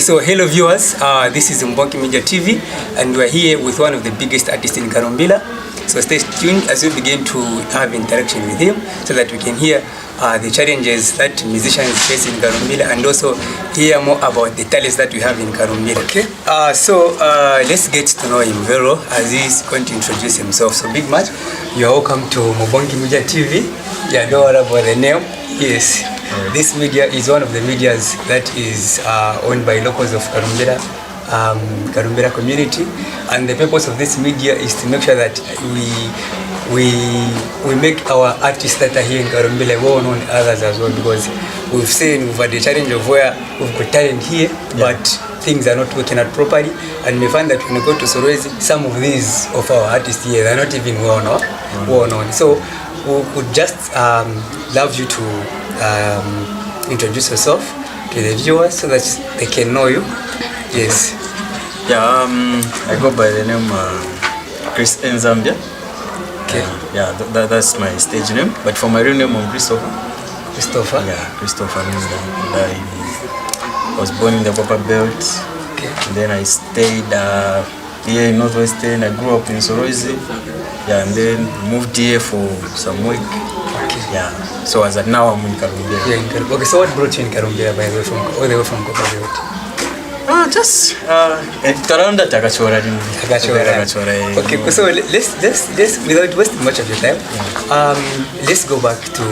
so hello viewers, this is Mbonki Media TV and we're here with one of the biggest artists in Karumbila. So stay tuned as we begin to have interaction with him so that we can hear the challenges that musicians face in Karumbila and also hear more about the talents that we have in Karumbila. Okay. So let's get to know him very well as he's going to introduce himself. So Big Match, you're welcome to Mbonki Media TV. Yeah, don't worry about the name. Yes. This media is one of the medias that is owned by locals of Karumbila, Karumbila community, and the purpose of this media is to make sure that we make our artists that are here in Karumbila well known others as well, because we've had the challenge of where we've got talent here, but things are not working out properly, and we find that when we go to Sorwezi, some of these of our artists here they're not even well known. So we would just love you to introduce yourself to the viewers so that they can know you. Yes. Yeah, I go by the name Chris in Zambia. Okay. Yeah, that's my stage name. But for my real name, I'm Christopher. Christopher? Yeah, Christopher means that I was born in the Copper Belt. Okay. And then I stayed here in Northwestern. I grew up in Sorwezi. Yeah, and then moved here for some work. Yeah, so as of now I'm in Karumbila. Yeah, in Karumbila. Okay, so what brought you in Karumbila by the way all the way from Copper Belt? Just around that Takachora. Okay, so let's without wasting much of your time, let's go back to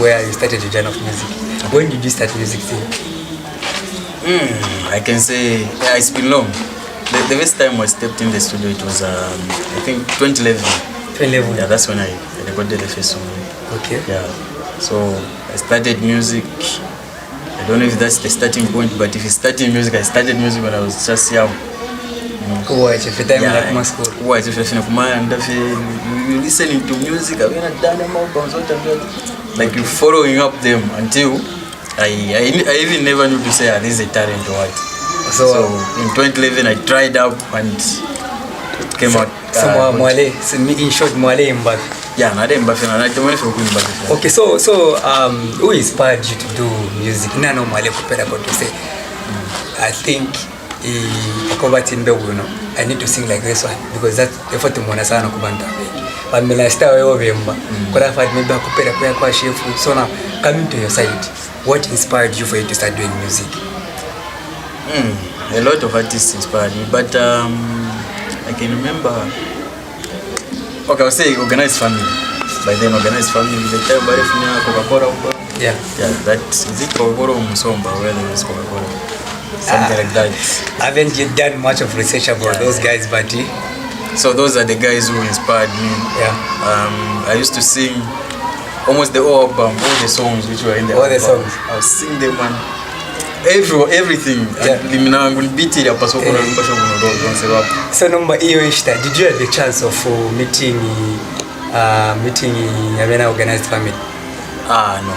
where you started your journey of music. When did you start music thing? I can say it's been long. The first time I stepped in the studio, it was I think 2011. 2011. Yeah, that's when I recorded the first song. Okay. Yeah. So I started music. I don't know if that's the starting point, but if it's starting music, I started music when I was just young. Cool. It's a time like my school. Why it's you listening to music, like you following up them until I even never knew to say this is a talent or what. So in 2011 I tried out and it came out. So in short, yeah, okay, so who inspired you to do music? I think I need to sing like this one because that's the photo mwana sana kubanda. But me last time so now coming to your side, what inspired you for you to start doing music? A lot of artists inspired me, but I can remember. Okay, I'll say organized family. By then, organized family, the time Coca-Cola. Yeah, that is it. Coca-Cola Musomba, where there is Coca-Cola, something like that. Haven't you done much of research about those guys, buddy? So those are the guys who inspired me. Yeah. I used to sing almost the whole album, all the songs which were in the album. The songs. I would sing them and everything. Yeah. So number did you have the chance of meeting Yamena organized family? No.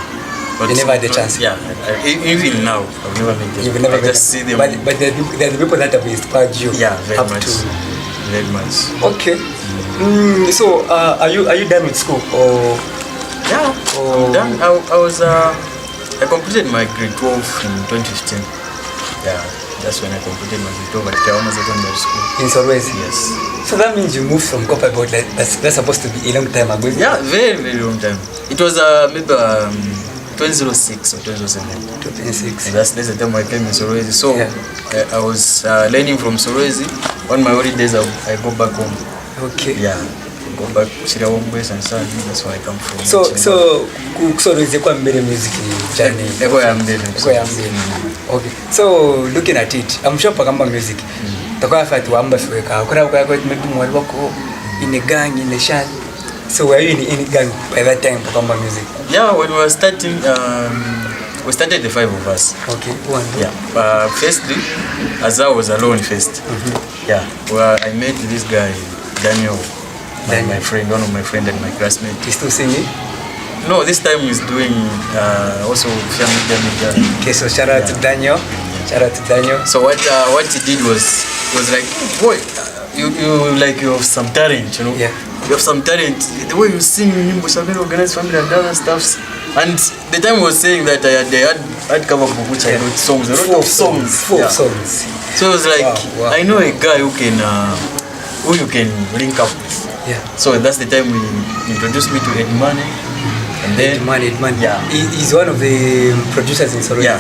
You never had the chance? Yeah, even now, I've never met them. You've never I just see them. But there are the people that have inspired you. Yeah, very much. Okay. So are you done with school or? Yeah, I'm done. I completed my grade 12 in 2015. Yeah, that's when I completed my grade 12 at Kiawama Secondary School. In Sorwezi? Yes. So that means you moved from Copper Belt, that's supposed to be a long time ago? Yeah, very, very long time. It was maybe 2006 or 2007. 2006. That's the time I came in Sorwezi. So I was learning from Sorwezi. On my holidays, I go back home. Okay. Yeah. Go back to Boys and Son. That's where I come from. So is the music journey? Okay. So looking at it, I'm sure Pagamba music. In a gang, in a shan. So were you in any gang by that time, Pagamba music? Yeah, when we were starting, we started the 5 of us. Okay. Yeah. Firstly, as I was alone first. Yeah. Well, I met this guy, Daniel. My friend, one of my friends and my classmate. He's still singing? No, this time he's doing also media. Okay, so shout out to Daniel. Shout out to Daniel. So what he did was like, boy, you have some talent, you know. Yeah. You have some talent. The way you sing in Nimbo, organized family and other stuff. And the time was saying that they had cover book which I wrote songs, a lot of songs. Four songs. So I was like, Wow. I know a guy who you can link up with. Yeah. So that's the time we introduced me to Ed Money. And then Edman. Yeah. He's one of the producers in Solo. Yeah.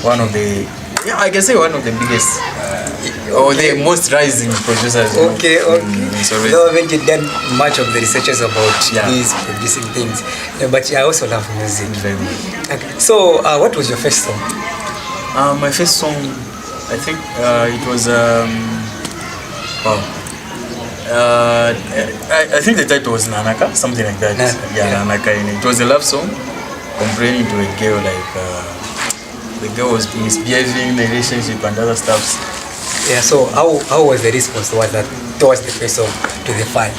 One of the I can say one of the biggest or the most rising producers. Okay. So No, I haven't done much of the researches about Yeah. these producing things. But I also love music. very much. Okay. So, what was your first song? My first song, I think it was wow. I think the title was Nanaka, something like that. Nanaka. And it was a love song complaining to a girl like the girl was misbehaving in the relationship and other stuff. Yeah. So, how was the response towards the first song to the fans?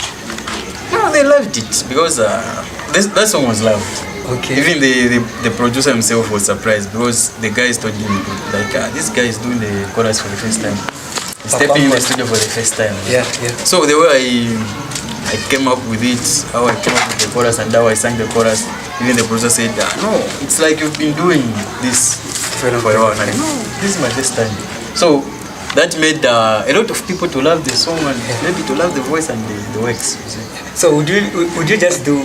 No, they loved it because that song was loved. Okay. Even the producer himself was surprised because the guys told him like this guy is doing the chorus for the first time. He's stepping in the studio for the first time. Yeah. So the way I came up with it, how I came up with the chorus and how I sang the chorus, even the producer said, no, it's like you've been doing this for a while. Like, no, this is my first time. So that made a lot of people to love the song and maybe to love the voice and the words. So would you just do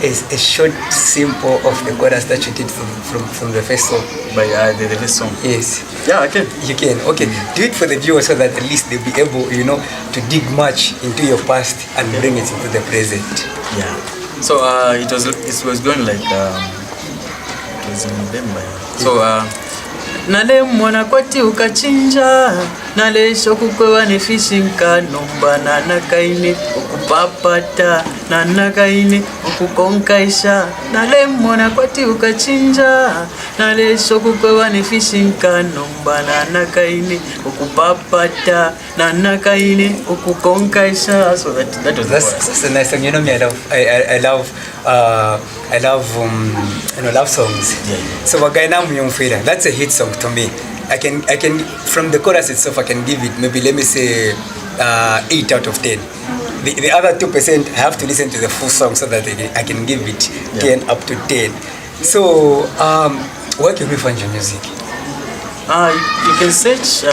a short simple of the chorus that you did from the first song? By the first song? Yes. Yeah, I can. You can. Okay. Do it for the viewers so that at least they'll be able, to dig much into your past and bring it into the present. Yeah. So it was going like it was in November. So nale mwana kwati ukachinja nale shokukwewa ne fishing kanomba nanakaine okupapata nanakaine okukonkaisha nale mwana kwati ukachinja nale shokukwewa ne fishing kanomba nanakaine okupapata nanakaine okukonkaisha. So that was that's a nice song. Me, I love love songs. Yeah. So Wagaina Muyumfira, that's a hit song to me. I can from the chorus itself I can give it maybe, let me say 8 out of 10. The other 2% I have to listen to the full song so that I can give it 10 up to 10. So where can we find your music? You can search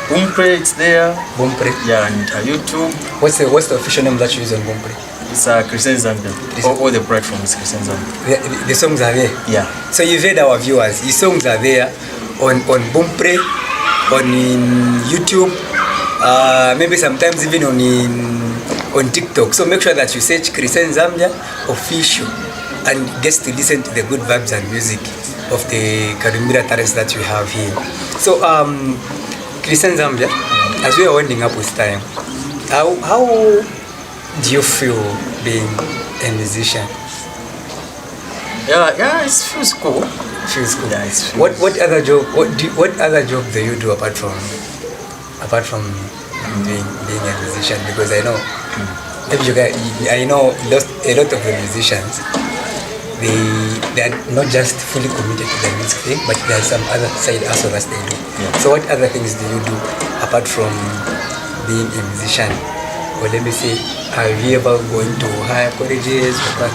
Boompre, it's there. Boompre? Yeah, and YouTube. What's the official name that you use on Boompre? It's Christian Zambia. All the platforms Christian Zambia. The songs are there? Yeah. So you've heard our viewers. Your songs are there on Boompre, on YouTube, maybe sometimes even on TikTok. So make sure that you search Christian Zambia official and get to listen to the good vibes and music of the Karumbira talents that we have here. So Christian Zambia, as we are winding up with time, how do you feel being a musician? Yeah, it feels cool. Feels cool. Yeah, it's What other job do you do apart from being a musician? Because I know maybe I know a lot of the musicians, they are not just fully committed to the music thing, but there are some other side hustle that they do. Yeah. So what other things do you do apart from being a musician? Or let me say, have you ever gone to higher colleges or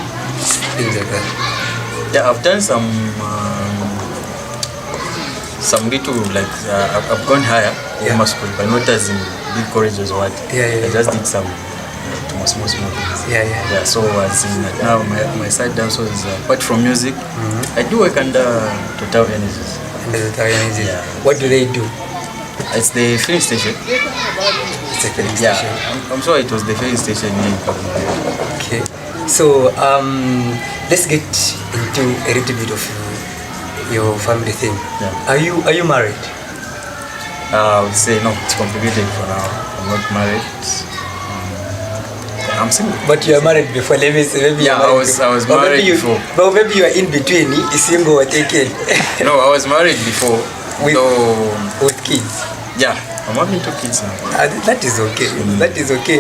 things like that? Yeah, I've done some little like I've gone higher in my school, but not as in big colleges or what. Yeah. I just did some small things. Yeah. So as in now my side also is apart from music, I do work under Total Energies. Yeah. What do they do? It's the filling station. It's a filling station. I'm sure it was the filling station in Kabumbira. Okay. So let's get into a little bit of your family thing. Yeah. Are you married? I would say no, it's complicated for now. I'm not married. I'm single. But you are married before. Let me say, maybe Yeah, I was married before. But maybe you are in between. Is single or taken? No, I was married before. With kids. Yeah, I'm having 2 kids now. That is okay. That is okay.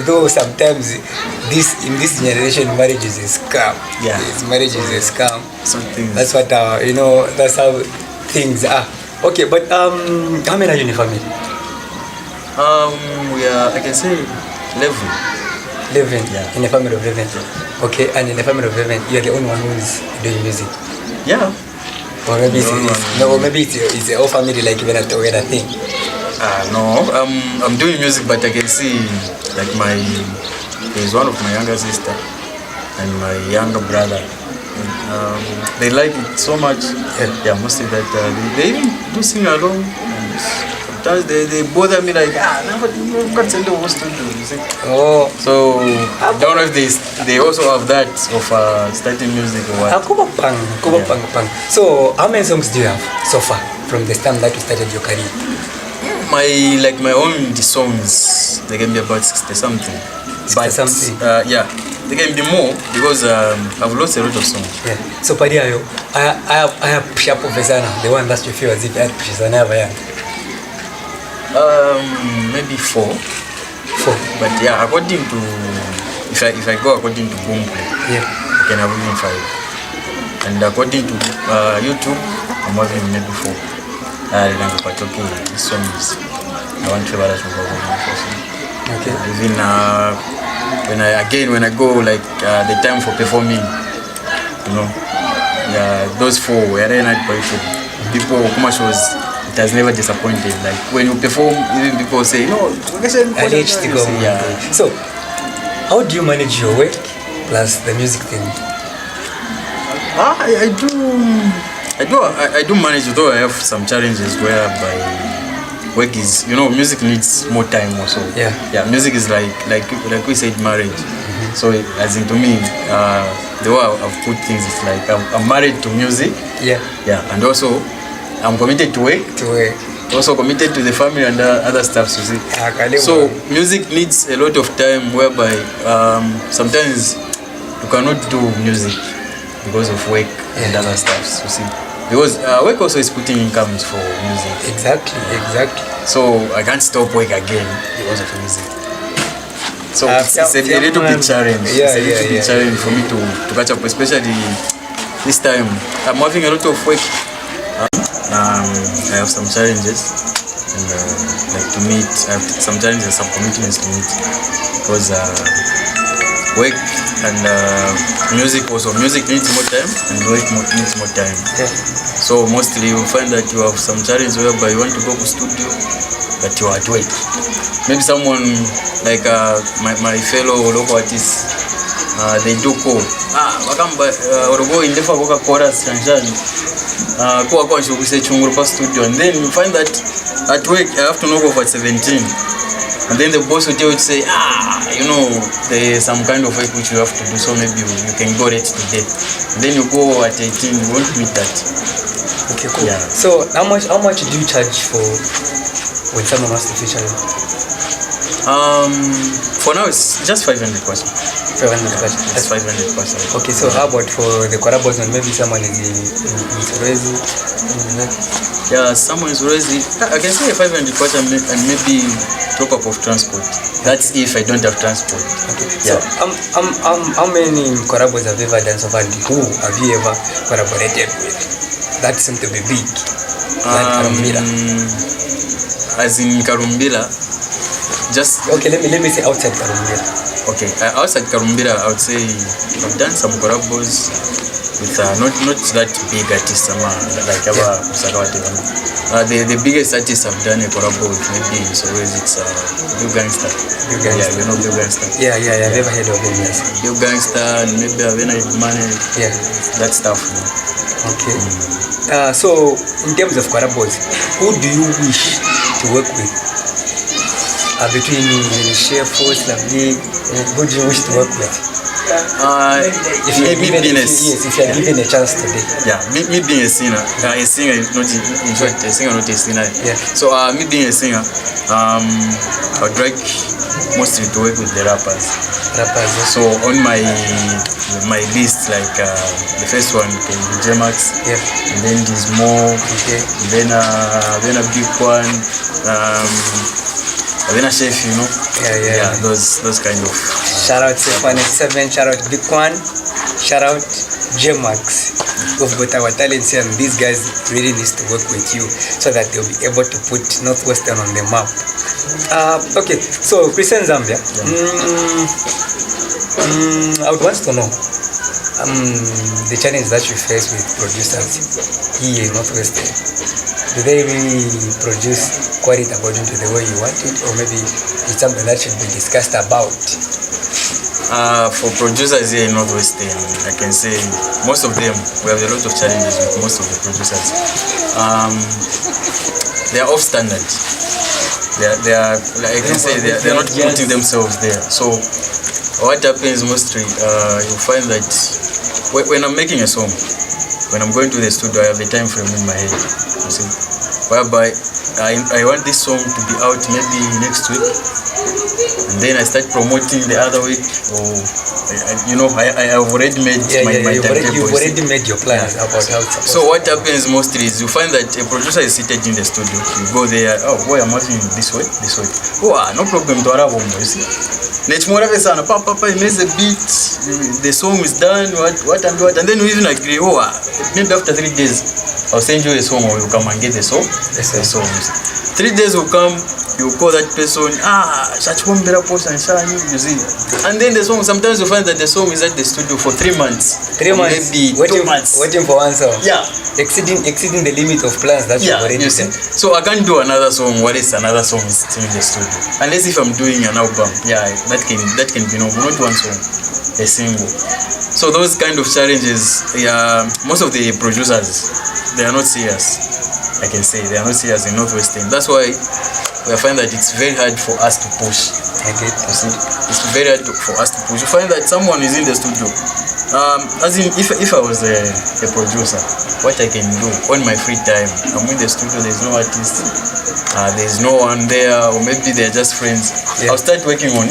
Though sometimes in this generation, marriage is a scam. Yeah. Marriage is a scam. That's what that's how things are. Okay, but how many are you in the family? We are, I can say 11. 11. Yeah. In a family of 11. Okay, and in the family of heaven, you're the only one who's doing music. Yeah. Or maybe it's the whole family, like even at the wedding thing. No, I'm doing music, but I can see like there's one of my younger sister and my younger brother. They like it so much. Yeah, mostly that they even do sing along. And sometimes they bother me like, you've got something else to do. You see? Oh. So I don't know if they also have that of starting music or what. Pang. So how many songs do you have so far from the time that you started your career? My own songs, they can be about 60 something. Yeah, they can be more because I've lost a lot of songs. Yeah. So Padiayo, I have Pusha Professana, the one that you feel as if I had Pushasana ever. Maybe 4. But yeah, according to if I go according to Boomplay, I can have even 5. And according to YouTube, I'm having maybe 4. This song is I want to okay. Even when I go like the time for performing, those 4 were not by people. It has never disappointed. Like when you perform, even people say, I need to go. Yeah. So, how do you manage your work plus the music thing? I do manage, though I have some challenges whereby work is, music needs more time also. Yeah, music is like we said, marriage. Mm-hmm. So as in to me, the way I've put things is like I'm married to music. Yeah, and also I'm committed to work. Also committed to the family and other stuff. You see. So music needs a lot of time whereby sometimes you cannot do music because of work and other stuff. You see. Because work also is putting incomes for music. Exactly. So I can't stop work again because of music. So it's a little bit challenge. It's a little bit challenge for me to catch up, especially this time. I'm having a lot of work. I have some challenges and like to meet. I have some challenges, some commitments to meet because work and music also. Music needs more time and work needs more time. So mostly you find that you have some challenge whereby you want to go to studio, but you are at work. Maybe someone like my fellow local artists, they do call. Wakamba go in the chorus kwa studio, and then you find that at work I have to knock off at 17. And then the boss will tell you to say, there is some kind of work which you have to do, so maybe you can go late today. And then you go at 18, you won't meet that. Okay, cool. Yeah. So how much do you charge for when someone wants to feature you? For now it's just 500 person. 500 person. That's 500 person. Okay, so how about for the collabos and maybe someone is in Rezi? Yeah, someone is already. I can say 500 person and maybe top up of transport. That's if I don't have transport. Okay. Yeah. So how many collabos have you ever done so far? Who have you ever collaborated with? That seems to be big. As in Karumbila, just okay. Let me say outside Karumbila. Okay, outside Karumbila, I would say I've done some collabos with not that big artists, like the biggest artist I've done a collabo with maybe it's Bill Gangster. Yeah, you know Bill Gangster. Yeah. I've never heard of him. Yes. Bill Gangster and maybe Avena Money. Yeah, that stuff. Okay. So in terms of collabos, who do you wish to work with? Between Chef, Slavdi, who do you wish to work with? If you are given a chance today. Yeah, me being a singer, not a singer, not a singer. Yeah. So me being a singer, I would like mostly to work with the rappers. So on my list, like the first one can be J-Max, and then there's more, then a big one. Then a chef, Yeah, those kind of. Shout out F187, shout out Big One, shout out J-Max. We've got our talents here, and these guys really need to work with you so that they'll be able to put Northwestern on the map. Okay, so Christian Zambia. I would want to know the challenge that you face with producers here in Northwestern. Do they really produce quality according to the way you want it, or maybe it's something that should be discussed about? For producers here in Northwestern, I can say most of them, we have a lot of challenges with most of the producers. They are off standard. They are like I can say, they are not putting themselves there. So what happens mostly, you find that when I'm making a song, when I'm going to the studio, I have a time frame in my head, you see, whereby I want this song to be out maybe next week, and then I start promoting the other week, or I have already made my timetable. You've already made your plans about how it's So what happens mostly is you find that a producer is seated in the studio, you go there, oh boy, I'm working this way. Oh, no problem, you see. Papa, he makes a beat, the song is done, what, and then we even agree, maybe after 3 days, I'll send you a song, or you come and get the song. 3 days will come, you call that person, you see. And then the song, sometimes you find that the song is at the studio for 3 months. 3 months, maybe 2 months. Waiting for one song. Yeah. Exceeding the limit of plans that you've already set. So I can't do another song, what is another song is still in the studio. Unless if I'm doing an album, that can be not one song, a single. So those kind of challenges, most of the producers, they are not serious. I can say they are not serious in Northwestern. That's why we find that it's very hard for us to push. It's very hard for us to push. You find that someone is in the studio. As in, if I was a producer, what I can do on my free time, I'm in the studio, there's no artist, there's no one there, or maybe they're just friends. I'll start working on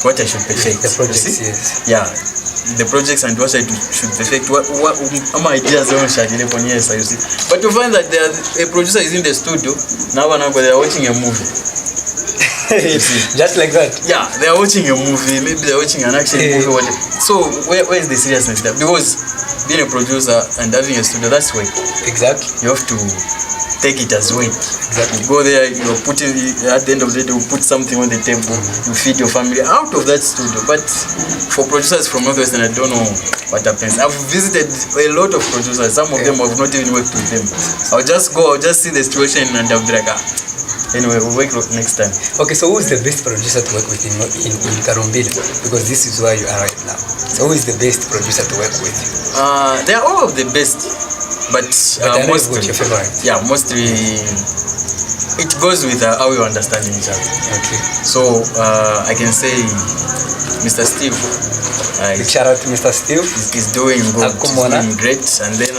what I should perfect. The projects, yes. Yeah, the projects and what I should perfect. What my ideas are, you see. But you find that a producer is in the studio, now they are watching a movie. Just like that. Yeah, they are watching a movie, maybe they're watching an action movie. So where is the seriousness there? Because being a producer and having a studio, that's work. Exactly. You have to take it as work. Exactly. You go there, you're putting, at the end of the day, you put something on the table, you feed your family out of that studio. But for producers from Northwestern, I don't know what happens. I've visited a lot of producers, some of them have not even worked with them. I'll just see the situation and I'll be like, anyway, we'll work next time. Okay, so who is the best producer to work with in Garombila? Because this is where you are right now. So who is the best producer to work with? They are all of the best, but mostly, your favorite? Yeah, mostly it goes with how you understand each other. Okay. So I can say Mr. Steve. Big shout out to Mr. Steve. He's doing good. He's doing great. And then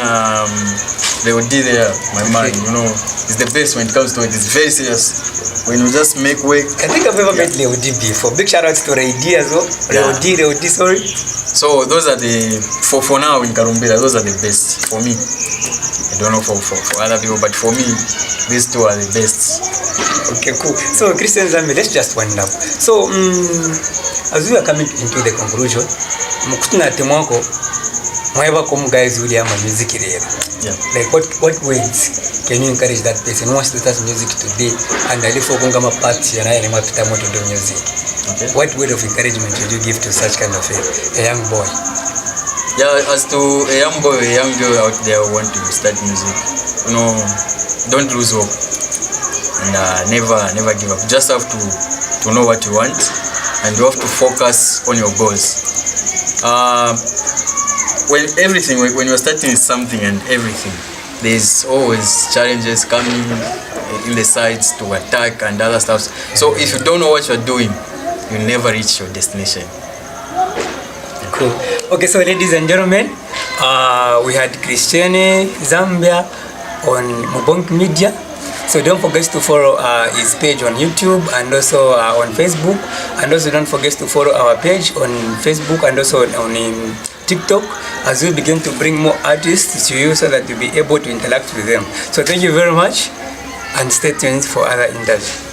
they would be there, my man, he's the best when it comes to it. It's very serious. When you just make work. I think I've ever met Leo D before. Big shout out to Ray D as well. Leo D, sorry. So those are for now in Garombila, those are the best for me. I don't know for other people, but for me, these two are the best. Okay, cool. So Christian Zambia, let's just wind up. So as we are coming into the conclusion, mukutuna temwako mweba kom guys who are music here. Yeah. Like what ways can you encourage that person who wants to start music today and alifo kunga mapati yana mapita moto do music? Okay. What word of encouragement would you give to such kind of a young boy? Yeah, as to a young boy, a young girl out there who want to start music, don't lose hope and never give up. Just have to know what you want, and you have to focus on your goals. When you're starting something and everything, there's always challenges coming in the sides to attack and other stuff. So if you don't know what you're doing, you never reach your destination. Cool. Okay, so ladies and gentlemen, we had Christian Zambia on Mubonk Media. So don't forget to follow his page on YouTube and also on Facebook, and also don't forget to follow our page on Facebook and also on TikTok as we begin to bring more artists to you so that you'll be able to interact with them. So thank you very much and stay tuned for other interviews.